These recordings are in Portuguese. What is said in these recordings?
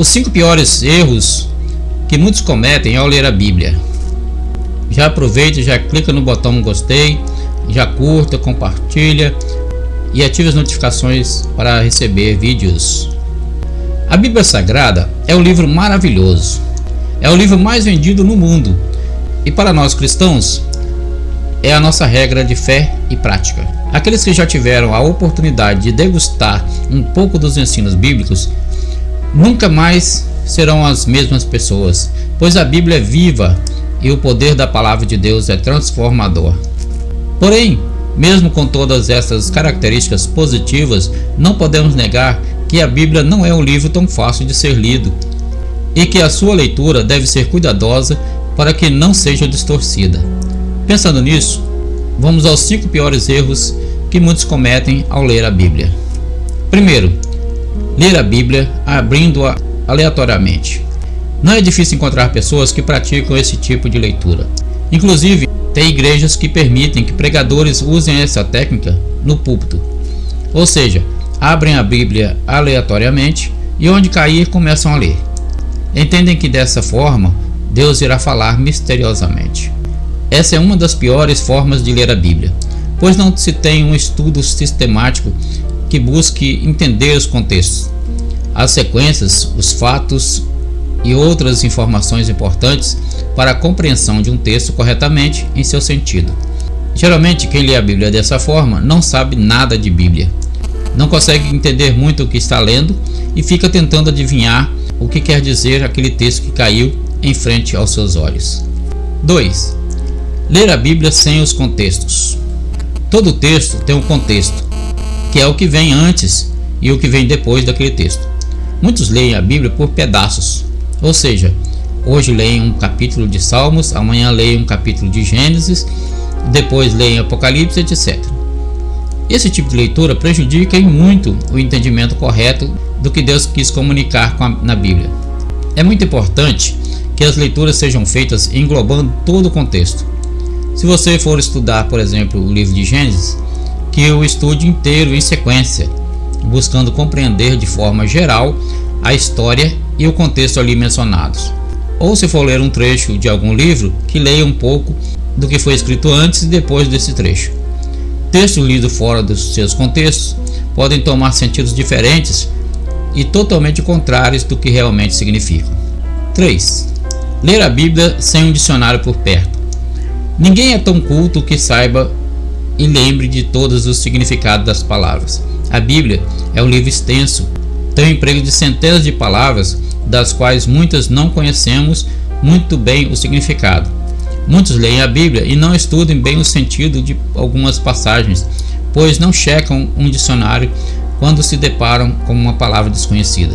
Os 5 piores erros que muitos cometem ao ler a Bíblia. Já aproveita, já clica no botão gostei, já curta, compartilha e ative as notificações para receber vídeos. A Bíblia Sagrada é um livro maravilhoso. É o livro mais vendido no mundo. E para nós cristãos, é a nossa regra de fé e prática. Aqueles que já tiveram a oportunidade de degustar um pouco dos ensinos bíblicos, nunca mais serão as mesmas pessoas, pois a Bíblia é viva e o poder da palavra de Deus é transformador. Porém, mesmo com todas essas características positivas, não podemos negar que a Bíblia não é um livro tão fácil de ser lido e que a sua leitura deve ser cuidadosa para que não seja distorcida. Pensando nisso, vamos aos 5 piores erros que muitos cometem ao ler a Bíblia. Primeiro, ler a Bíblia abrindo-a aleatoriamente. Não é difícil encontrar pessoas que praticam esse tipo de leitura. Inclusive, tem igrejas que permitem que pregadores usem essa técnica no púlpito. Ou seja, abrem a Bíblia aleatoriamente e onde cair começam a ler. Entendem que dessa forma Deus irá falar misteriosamente. Essa é uma das piores formas de ler a Bíblia, pois não se tem um estudo sistemático que busque entender os contextos, as sequências, os fatos e outras informações importantes para a compreensão de um texto corretamente em seu sentido. Geralmente, quem lê a Bíblia dessa forma não sabe nada de Bíblia, não consegue entender muito o que está lendo e fica tentando adivinhar o que quer dizer aquele texto que caiu em frente aos seus olhos. 2. Ler a Bíblia sem os contextos. Todo texto tem um contexto, que é o que vem antes e o que vem depois daquele texto. Muitos leem a Bíblia por pedaços, ou seja, hoje leem um capítulo de Salmos, amanhã leem um capítulo de Gênesis, depois leem Apocalipse, etc. Esse tipo de leitura prejudica em muito o entendimento correto do que Deus quis comunicar na Bíblia. É muito importante que as leituras sejam feitas englobando todo o contexto. Se você for estudar, por exemplo, o livro de Gênesis, que o estude inteiro em sequência, buscando compreender de forma geral a história e o contexto ali mencionados. Ou se for ler um trecho de algum livro, que leia um pouco do que foi escrito antes e depois desse trecho. Textos lidos fora dos seus contextos podem tomar sentidos diferentes e totalmente contrários do que realmente significam. 3. Ler a Bíblia sem um dicionário por perto. Ninguém é tão culto que saiba e lembre de todos os significados das palavras. A Bíblia é um livro extenso, tem um emprego de centenas de palavras, das quais muitas não conhecemos muito bem o significado. Muitos leem a Bíblia e não estudam bem o sentido de algumas passagens, pois não checam um dicionário quando se deparam com uma palavra desconhecida.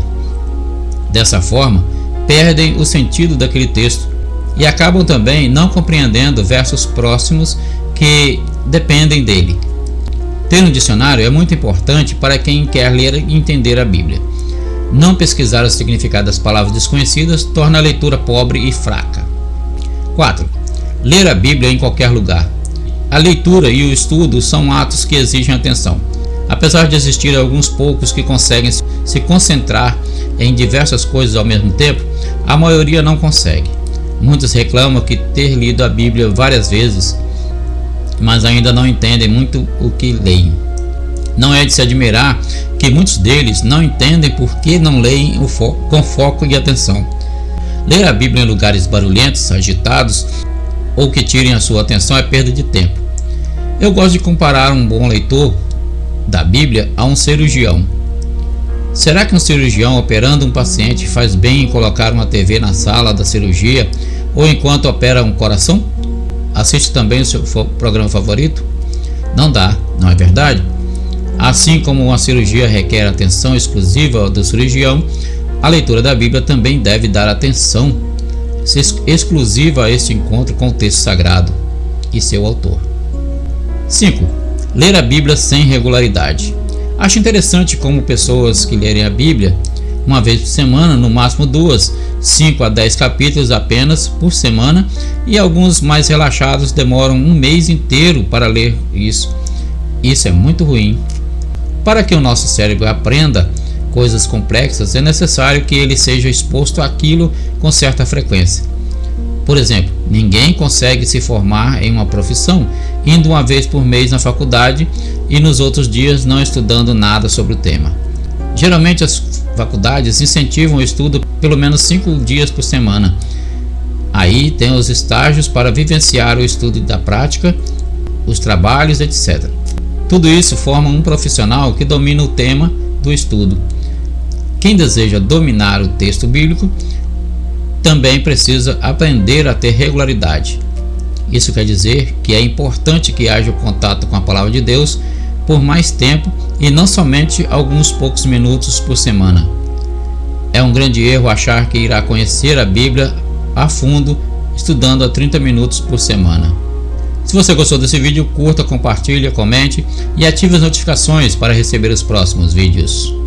Dessa forma, perdem o sentido daquele texto e acabam também não compreendendo versos próximos que dependem dele. Ter um dicionário é muito importante para quem quer ler e entender a Bíblia. Não pesquisar o significado das palavras desconhecidas torna a leitura pobre e fraca. 4. Ler a Bíblia em qualquer lugar. A leitura e o estudo são atos que exigem atenção. Apesar de existir alguns poucos que conseguem se concentrar em diversas coisas ao mesmo tempo, a maioria não consegue. Muitos reclamam que ter lido a Bíblia várias vezes, mas ainda não entendem muito o que leem. Não é de se admirar que muitos deles não entendem por que não leem com foco e atenção. Ler a Bíblia em lugares barulhentos, agitados ou que tirem a sua atenção é perda de tempo. Eu gosto de comparar um bom leitor da Bíblia a um cirurgião. Será que um cirurgião operando um paciente faz bem em colocar uma TV na sala da cirurgia ou enquanto opera um coração? Assiste também o seu programa favorito? Não dá, não é verdade? Assim como uma cirurgia requer atenção exclusiva do cirurgião, a leitura da Bíblia também deve dar atenção exclusiva a este encontro com o texto sagrado e seu autor. 5. Ler a Bíblia sem regularidade. Acho interessante como pessoas que lerem a Bíblia uma vez por semana, no máximo 2, 5 a 10 capítulos apenas por semana, e alguns mais relaxados demoram um mês inteiro para ler isso. Isso é muito ruim. Para que o nosso cérebro aprenda coisas complexas, é necessário que ele seja exposto àquilo com certa frequência. Por exemplo, ninguém consegue se formar em uma profissão indo uma vez por mês na faculdade e nos outros dias não estudando nada sobre o tema. Geralmente as faculdades incentivam o estudo pelo menos 5 dias por semana. Aí tem os estágios para vivenciar o estudo da prática, os trabalhos, etc. Tudo isso forma um profissional que domina o tema do estudo. Quem deseja dominar o texto bíblico também precisa aprender a ter regularidade. Isso quer dizer que é importante que haja o contato com a palavra de Deus por mais tempo e não somente alguns poucos minutos por semana. É um grande erro achar que irá conhecer a Bíblia a fundo estudando a 30 minutos por semana. Se você gostou desse vídeo, curta, compartilhe, comente e ative as notificações para receber os próximos vídeos.